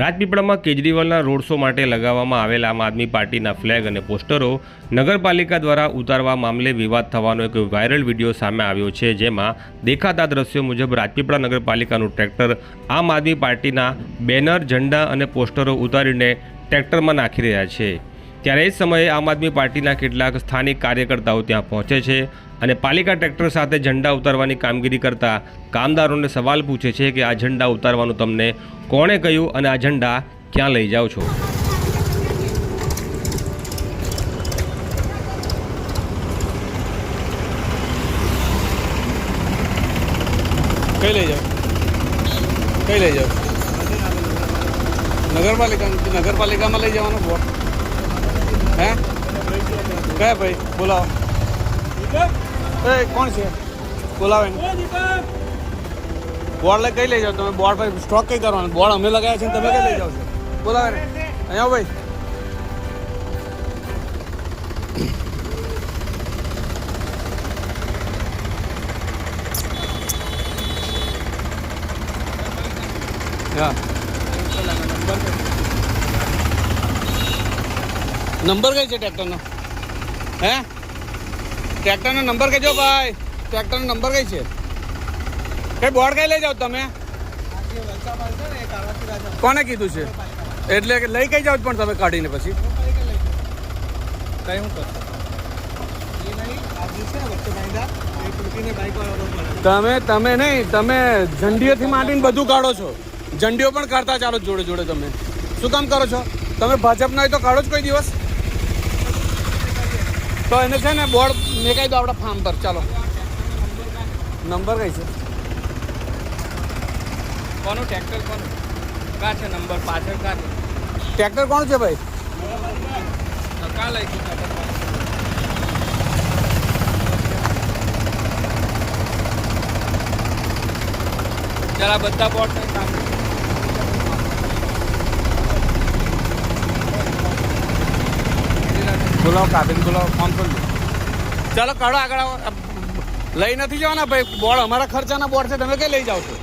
રાજપીપળામાં કેજરીવાલના road show માટે લગાવવામાં આવેલા આમ આદમી પાર્ટીના ફ્લેગ અને પોસ્ટરો નગરપાલિકા દ્વારા ઉતારવા મામલે વિવાદ થવાનો એક વાયરલ વિડીયો સામે આવ્યો છે, જેમાં દેખાતા દ્રશ્યો મુજબ રાજપીપળા નગરપાલિકાનું ટ્રેક્ટર આમ આદમી પાર્ટીના બેનર, ઝંડા અને પોસ્ટરો ઉતારીને ટ્રેક્ટરમાં નાખી રહ્યા છે। ત્યારે એ સમયે આમ આદમી પાર્ટીના કેટલાક સ્થાનિક કાર્યકર્તાઓ ત્યાં પહોંચે છે અને પાલિકા ટ્રેક્ટર સાથે ઝંડા ઉતારવાની કામગીરી કરતા કામદારોને સવાલ પૂછે છે કે આ ઝંડા ઉતારવાનું તમને કોણે કહ્યું અને આ ઝંડા ક્યાં લઈ જાઓ છો? કઈ લઈ જાઓ? કઈ લઈ જાઓ? નગરપાલિકામાં લઈ જવાનો બોર્ડ હે? કયા ભાઈ બોલાવો? એ કોણ છે? બોલાવે બોર્ડ લઈ કઈ લઈ જાઓ તમે? બોર્ડ ભાઈ સ્ટોક કઈ કરવાનો? બોર્ડ અમે લગાવ્યા છે ને તમે કઈ લઈ જાઓ છો? બોલાવે ને અહીંયા ભાઈ। હા નંબર કઈ છે ટ્રેક્ટરનો? હે ટ્રેક્ટરનો નંબર કહેજો ભાઈ, ટ્રેક્ટરનો નંબર કઈ છે? કઈ બોર્ડ કઈ લઈ જાઓ તમે? કોને કીધું છે? એટલે કે લઈ કઈ જાઓ પણ તમે કાઢીને પછી કઈ હું કરશો? તમે નહીં, તમે ઝંડીઓથી માંડીને બધું કાઢો છો, ઝંડીઓ પણ કાઢતા ચાલો જોડે જોડે। તમે શું કામ કરો છો? તમે ભાજપના હોય તો કાઢો જ કોઈ દિવસ, તો એને છે ને બોર્ડ મેકાઈ દો આપણા ફાર્મ પર। ચાલો નંબર કઈ છે? કોનું ટ્રેક્ટર કોનું? કા છે નંબર પાછળ? કા છે ટ્રેક્ટર કોણ છે ભાઈ? કા લઈ ગયું? જરા બધા બોર્ડ કામ બોલાવો, કાઢીને બોલાવો, ફોન કરજો। ચાલો કાઢો આગળ આવો। લઈ નથી જવાના ભાઈ, બોર્ડ અમારા ખર્ચાના બોર્ડ છે, તમે કઈ લઈ જાઓ છો?